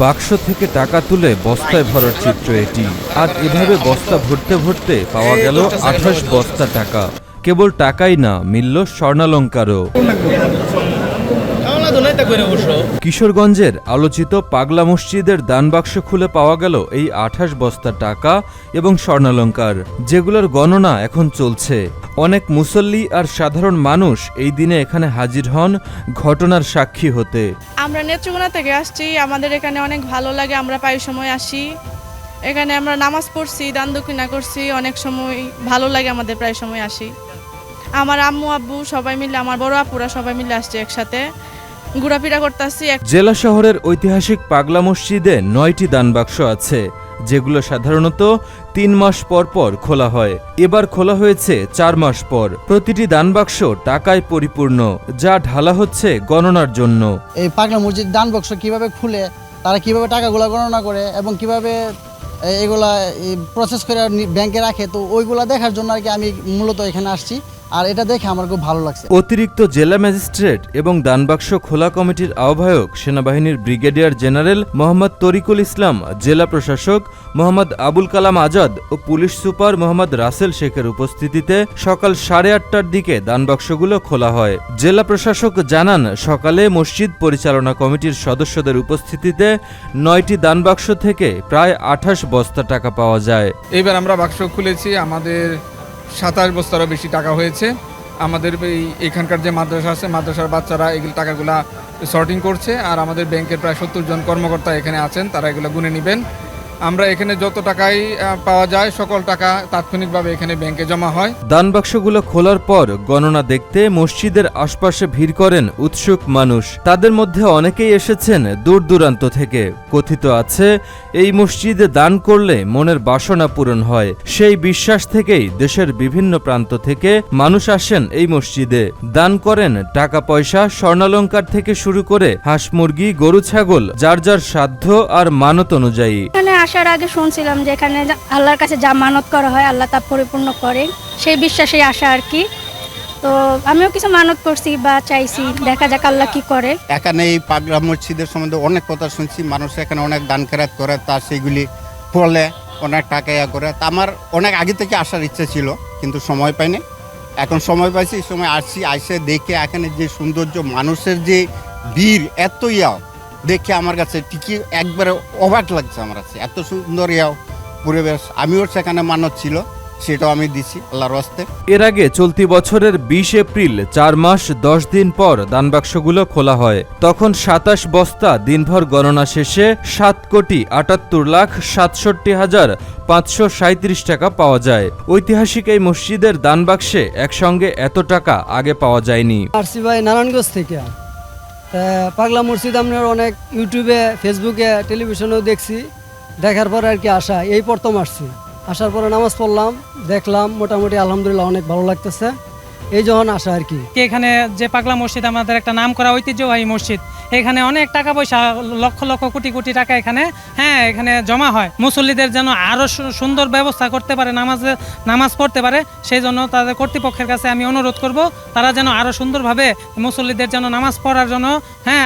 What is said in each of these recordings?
বাক্স থেকে টাকা তুলে বস্তায় ভরার চিত্র এটি। আর এভাবে বস্তা ভরতে ভরতে পাওয়া গেল 28 বস্তা টাকা। কেবল টাকাই না, মিলল স্বর্ণালঙ্কারও। কিশোরগঞ্জের আলোচিত পাগলা মসজিদের দানবাক্স খুলে পাওয়া গেল এই 28 বস্তা টাকা এবং স্বর্ণালঙ্কার, যেগুলোর গণনা এখন চলছে। অনেক মুসল্লি আর সাধারণ মানুষ এই দিনে এখানে হাজির হন ঘটনার সাক্ষী হতে। আমরা নেত্রকোনা থেকে আসছি, আমাদের এখানে অনেক ভালো লাগে। আমরা প্রায় সময় আসি, এখানে আমরা নামাজ পড়ছি, দান দক্ষিণা করছি, অনেক সময় ভালো লাগে আমাদের, প্রায় সময় আসি। আমার আম্মু আব্বু সবাই মিলে, আমার বড় আপুরা সবাই মিলে আসছে একসাথে, ঘোরাফেরা করতেছি। জেলা শহরের ঐতিহাসিক পাগলা মসজিদে 9টি দানবাক্স আছে, যেগুলো সাধারণত 3 মাস পর পর খোলা হয়। এবার খোলা হয়েছে 4 মাস পর। প্রতিটি দানবাক্স টাকায় পরিপূর্ণ, যা ঢালা হচ্ছে গণনার জন্য। এই পাগলা মসজিদ দানবাক্স কিভাবে খুলে, তারা কিভাবে টাকাগুলো গণনা করে এবং কিভাবে এগুলা প্রসেস করে ব্যাংকে রাখে, তো ওইগুলা দেখার জন্য আর কি আমি মূলত এখানে আসছি। আর এটা দেখে আমার খুব ভালো লাগছে। অতিরিক্ত জেলা ম্যাজিস্ট্রেট এবং দানবাক্স খোলা কমিটির আহ্বায়ক সেনাবাহিনীর ব্রিগেডিয়ার জেনারেল মোহাম্মদ তরিকুল ইসলাম, জেলা প্রশাসক মোহাম্মদ আবুল কালাম আজাদ ও পুলিশ সুপার মোহাম্মদ রাসেল শেখের উপস্থিতিতে সকাল 8:30টার দিকে দানবাক্সগুলো খোলা হয়। জেলা প্রশাসক জানান, সকালে মসজিদ পরিচালনা কমিটির সদস্যদের উপস্থিতিতে 9টি দানবাক্স থেকে প্রায় 28 বস্তা টাকা পাওয়া যায়। এইবার আমরা বাক্স খুলেছি, আমাদের 27 বস্তারও বেশি টাকা হয়েছে। আমাদের এখানকার যে মাদ্রাসা আছে, মাদ্রাসার বাচ্চারা এগুলো টাকাগুলা সর্টিং করছে, আর আমাদের ব্যাংকের প্রায় 70 জন কর্মকর্তা এখানে আছেন, তারা এগুলো গুনে নেবেন। আমরা এখানে যত টাকাই পাওয়া যায় সকল টাকা তাৎক্ষণিকভাবে এখানে ব্যাংকে জমা হয়। দানবাক্সগুলো খোলার পর গণনা দেখতে মসজিদের আশপাশে ভিড় করেন উৎসুক মানুষ। তাদের মধ্যে অনেকেই এসেছেন দূর দূরান্ত থেকে। কথিত আছে, এই মসজিদে দান করলে মনের বাসনা পূরণ হয়। সেই বিশ্বাস থেকেই দেশের বিভিন্ন প্রান্ত থেকে মানুষ আসেন এই মসজিদে। দান করেন টাকা পয়সা, স্বর্ণালঙ্কার থেকে শুরু করে হাঁস মুরগি, গরু ছাগল, যার যার সাধ্য আর মানত অনুযায়ী। আসার আগে শুনছিলাম যে এখানে আল্লাহর কাছে যা মানত করা হয় আল্লাহ তা পরিপূর্ণ করে, সেই বিশ্বাসে আসা আর কি। তো আমিও কিছু মানত করছি বা চাইছি, দেখা যাক আল্লাহ কি করে। এখানে এই পাগলা মসজিদের সম্বন্ধে অনেক কথা শুনছি, মানুষ এখানে অনেক দান কেরাত করে, তার সেগুলি পড়লে অনেক টাকা করে। তা আমার অনেক আগে থেকে আসার ইচ্ছে ছিল, কিন্তু সময় পাইনি। এখন সময় পাইছি, এই সময় আসছি, আসে দেখে এখানে যে সৌন্দর্য, মানুষের যে ভিড়, এত দেখে আমার কাছে ঠিকই একবারে অবাক লাগছে। আমার কাছে এত সুন্দর পরিবেশ। আমিও সেখানে মানত ছিল, সেটাও আমি দিছি আল্লাহর হস্তে। এর আগে চলতি বছরের 20 এপ্রিল 4 মাস 10 দিন পর দানবাক্সগুলো খোলা হয়। তখন 27 বস্তা দিনভর গণনা শেষে 7,78,67,537 টাকা পাওয়া যায়। ঐতিহাসিক এই মসজিদের দানবাক্সে একসঙ্গে এত টাকা আগে পাওয়া যায়নি। আসছি ভাই নারায়ণগঞ্জ থেকে। পাগলা মসজিদ আপনার অনেক ইউটিউবে, ফেসবুকে, টেলিভিশনেও দেখছি। দেখার পর আর কি আসা, এই প্রথম আসছি। আসার পরে নামাজ পড়লাম, দেখলাম, মোটামুটি আলহামদুলিল্লাহ অনেক ভালো লাগতেছে, এই যখন আসা আর কি। এখানে যে পাগলা মসজিদ আমাদের একটা নাম করা ঐতিহ্যবাহী মসজিদ, এখানে অনেক টাকা পয়সা, লক্ষ লক্ষ কোটি কোটি টাকা এখানে জমা হয়। মুসল্লিদের যেন আরো সুন্দর ব্যবস্থা করতে পারে, নামাজ পড়তে পারে, সেই জন্য তাদের কর্তৃপক্ষের কাছে আমি অনুরোধ করব, তারা যেন আরো সুন্দরভাবে মুসল্লিদের যেন নামাজ পড়ার জন্য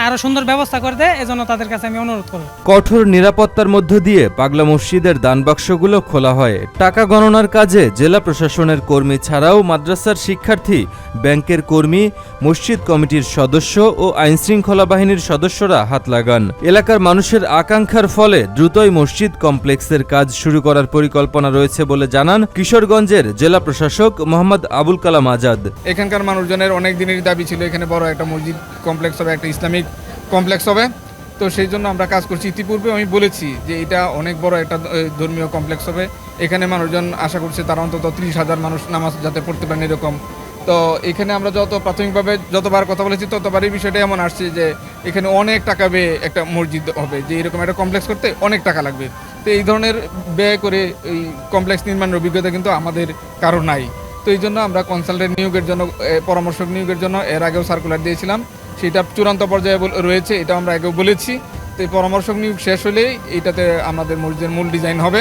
আরো সুন্দর ব্যবস্থা করে দেয়, এজন্য তাদের কাছে আমি অনুরোধ করব। কঠোর নিরাপত্তার মধ্য দিয়ে পাগলা মসজিদের দানবাক্সগুলো খোলা হয়। টাকা গণনার কাজে জেলা প্রশাসনের কর্মী ছাড়াও মাদ্রাসার শিক্ষার্থী, ব্যাংকের কর্মী, মসজিদ কমিটির সদস্য ও আইনশৃঙ্খলা বাহিনীর সদস্যরা হাত লাগান। এলাকার মানুষের আকাঙ্ক্ষার ফলে দ্রুতই মসজিদ কমপ্লেক্সের কাজ শুরু করার পরিকল্পনা রয়েছে বলে জানান কিশোরগঞ্জের জেলা প্রশাসক মোহাম্মদ আবুল কালাম আজাদ। এখানকার মানুষজনের অনেক দিনের দাবি ছিল এখানে বড় একটা মসজিদ কমপ্লেক্স হবে, একটা ইসলামিক কমপ্লেক্স হবে। তো সেই জন্য আমরা কাজ করছি। ইতিপূর্বে আমি বলেছি যে এটা অনেক বড় একটা ধর্মীয় কমপ্লেক্স হবে। এখানে মানুষজন আশা করছে তারা অন্তত 30,000 মানুষ নামাজ যাতে পড়তে পারেন এরকম। তো এখানে আমরা প্রাথমিকভাবে যতবার কথা বলেছি ততবারই বিষয়টা এমন আসছে যে এখানে অনেক টাকা ব্যয় একটা মসজিদ হবে, যে এরকম একটা কমপ্লেক্স করতে অনেক টাকা লাগবে। তো এই ধরনের ব্যয় করে এই কমপ্লেক্স নির্মাণের অভিজ্ঞতা কিন্তু আমাদের কারো নাই। তো এই জন্য আমরা কনসালটেন্ট নিয়োগের জন্য, পরামর্শক নিয়োগের জন্য এর আগেও সার্কুলার দিয়েছিলাম, সেটা চূড়ান্ত পর্যায়ে রয়েছে, এটা আমরা আগেও বলেছি। তো এই পরামর্শক নিয়োগ শেষ হলেই এইটাতে আমাদের মসজিদের মূল ডিজাইন হবে।